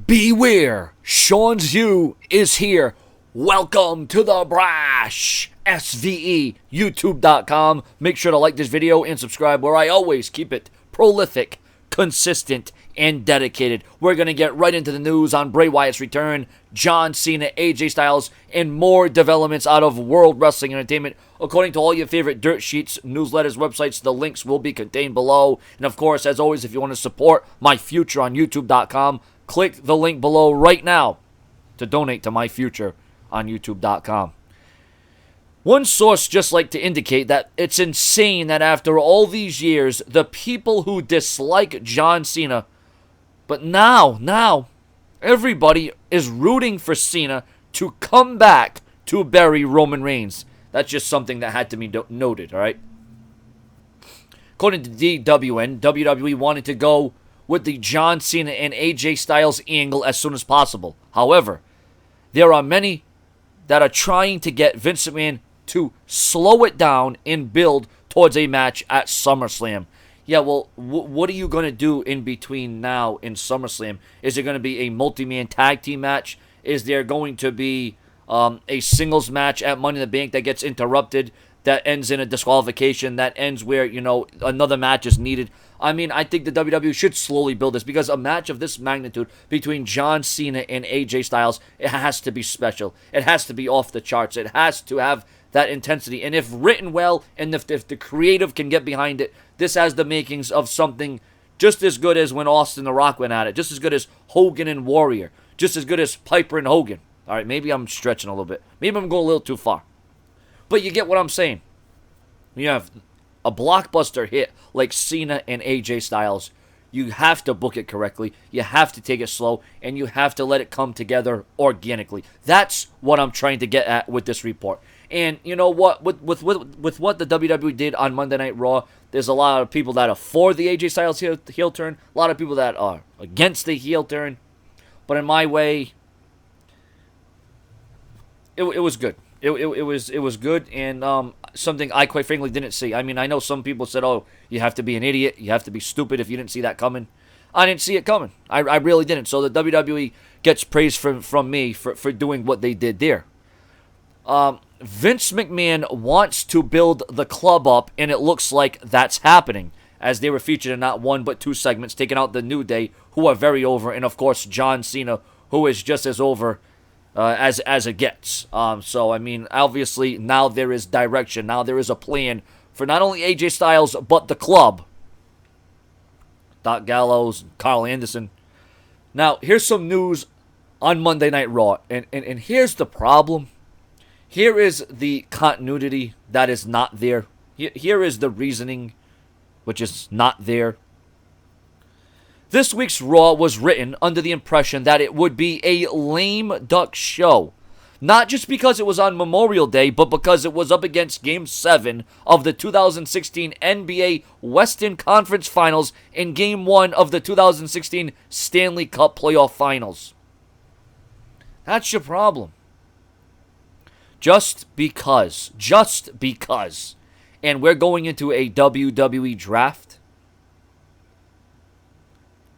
Beware, Sean's Hugh is here. Welcome to the Brash SVE, YouTube.com. Make sure to like this video and subscribe where I always keep it prolific, consistent, and dedicated. We're going to get right into the news on Bray Wyatt's return, John Cena, AJ Styles, and more developments out of World Wrestling Entertainment. According to all your favorite dirt sheets, newsletters, websites, the links will be contained below. And of course, as always, if you want to support my future on YouTube.com, click the link below right now to donate to my future on YouTube.com. One source just like to indicate that it's insane that after all these years, the people who dislike John Cena, but now, everybody is rooting for Cena to come back to bury Roman Reigns. That's just something that had to be noted, all right? According to DWN, WWE wanted to go with the John Cena and AJ Styles angle as soon as possible. However, there are many that are trying to get Vince McMahon to slow it down and build towards a match at SummerSlam. Yeah, well, what are you going to do in between now and SummerSlam? Is it going to be a multi-man tag team match? Is there going to be a singles match at Money in the Bank that gets interrupted, that ends in a disqualification, that ends where, another match is needed? I mean, I think the WWE should slowly build this, because a match of this magnitude between John Cena and AJ Styles, it has to be special. It has to be off the charts. It has to have that intensity. And if written well, and if the creative can get behind it, this has the makings of something just as good as when Austin the Rock went at it, just as good as Hogan and Warrior, just as good as Piper and Hogan. All right, maybe I'm stretching a little bit. Maybe I'm going a little too far. But you get what I'm saying. You have a blockbuster hit like Cena and AJ Styles. You have to book it correctly. You have to take it slow, and you have to let it come together organically. That's what I'm trying to get at with this report. And you know what? With what the WWE did on Monday Night Raw, there's a lot of people that are for the AJ Styles heel turn. A lot of people that are against the heel turn. But in my way, it was good. It was good, and something I quite frankly didn't see. I mean, I know some people said, "Oh, you have to be an idiot, you have to be stupid if you didn't see that coming." I didn't see it coming. I really didn't. So the WWE gets praise from me for doing what they did there. Vince McMahon wants to build the club up, and it looks like that's happening, as they were featured in not one but two segments, taking out the New Day, who are very over, and of course John Cena, who is just as over as it gets. So, I mean, obviously, now there is direction. Now there is a plan for not only AJ Styles, but the club. Doc Gallows, Carl Anderson. Now, here's some news on Monday Night Raw. And here's the problem. Here is the continuity that is not there. Here is the reasoning, which is not there. This week's Raw was written under the impression that it would be a lame duck show. Not just because it was on Memorial Day, but because it was up against Game 7 of the 2016 NBA Western Conference Finals and Game 1 of the 2016 Stanley Cup Playoff Finals. That's your problem. Just because, and we're going into a WWE draft.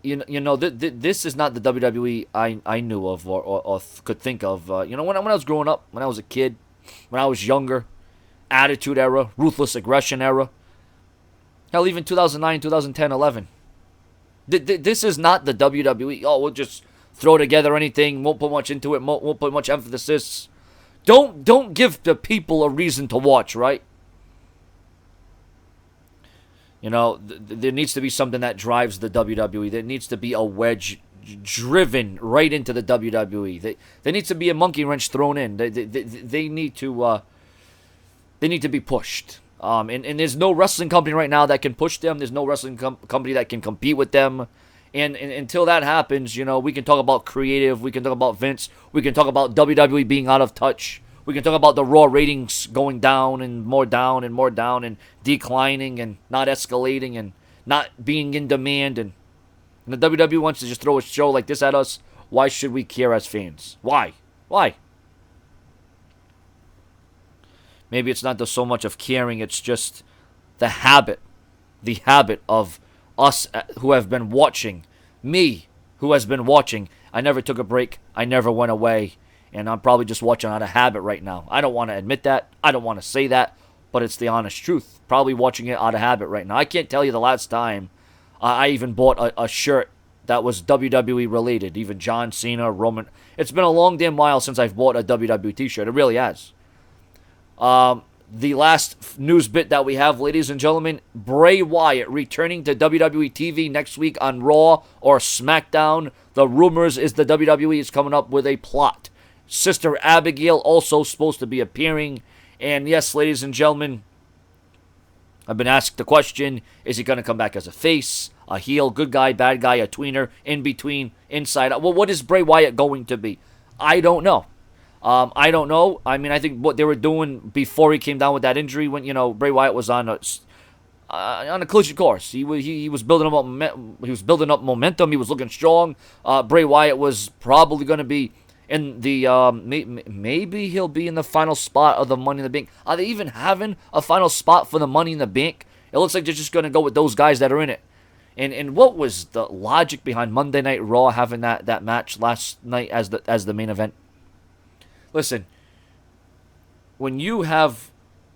This is not the WWE I knew of or could think of. When I was growing up, when I was a kid, when I was younger, Attitude Era, Ruthless Aggression Era. Hell, even 2009, 2010, 11. This is not the WWE. Oh, we'll just throw together anything, won't put much into it, won't put much emphasis. Don't give the people a reason to watch, right? There needs to be something that drives the WWE. There needs to be a wedge driven right into the WWE. There needs to be a monkey wrench thrown in. They need to be pushed. And there's no wrestling company right now that can push them. There's no wrestling company that can compete with them. And until that happens, we can talk about creative. We can talk about Vince. We can talk about WWE being out of touch. We can talk about the Raw ratings going down and more down and declining and not escalating and not being in demand. And the WWE wants to just throw a show like this at us. Why should we care as fans? Why? Maybe it's not so much of caring. It's just the habit of us who have been watching, me who has been watching, I never took a break. I never went away. And I'm probably just watching out of habit right now. I don't want to admit that. I don't want to say that. But it's the honest truth. Probably watching it out of habit right now. I can't tell you the last time I even bought a shirt that was WWE related. Even John Cena, Roman. It's been a long damn while since I've bought a WWE t-shirt. It really has. The last news bit that we have, ladies and gentlemen, Bray Wyatt returning to WWE TV next week on Raw or SmackDown. The rumors is the WWE is coming up with a plot. Sister Abigail also supposed to be appearing. And yes, ladies and gentlemen, I've been asked the question, is he going to come back as a face, a heel, good guy, bad guy, a tweener, in between, inside out? Well, what is Bray Wyatt going to be? I don't know. I don't know. I mean, I think what they were doing before he came down with that injury, when Bray Wyatt was on a collision course, he was building up momentum. He was looking strong. Bray Wyatt was probably going to be in the maybe he'll be in the final spot of the Money in the Bank. Are they even having a final spot for the Money in the Bank? It looks like they're just going to go with those guys that are in it. And what was the logic behind Monday Night Raw having that match last night as the main event? Listen, when you have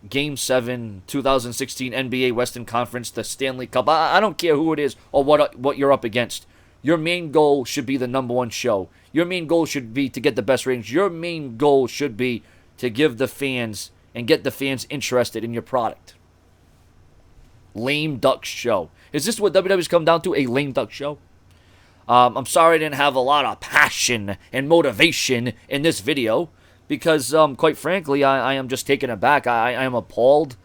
Game 7, 2016 NBA Western Conference, the Stanley Cup, I don't care who it is or what you're up against. Your main goal should be the number one show. Your main goal should be to get the best ratings. Your main goal should be to give the fans and get the fans interested in your product. Lame duck show. Is this what WWE's come down to? A lame duck show? I'm sorry I didn't have a lot of passion and motivation in this video because, quite frankly, I am just taken aback. I am appalled.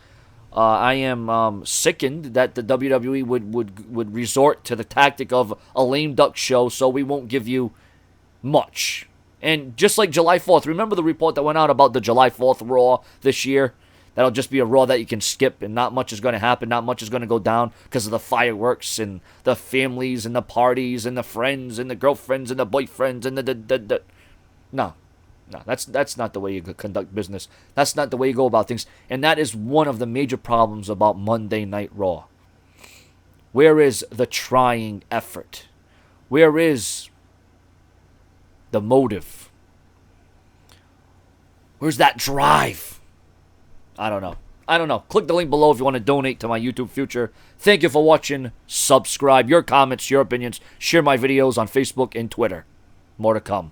I am sickened that the WWE would resort to the tactic of a lame duck show, so we won't give you much. And just like July 4th, remember the report that went out about the July 4th Raw this year? That'll just be a Raw that you can skip, and not much is going to happen, not much is going to go down because of the fireworks and the families and the parties and the friends and the girlfriends and the boyfriends and the. No, that's not the way you conduct business. That's not the way you go about things. And that is one of the major problems about Monday Night Raw. Where is the trying effort? Where is the motive? Where's that drive? I don't know. Click the link below if you want to donate to my YouTube future. Thank you for watching. Subscribe. Your comments, your opinions. Share my videos on Facebook and Twitter. More to come.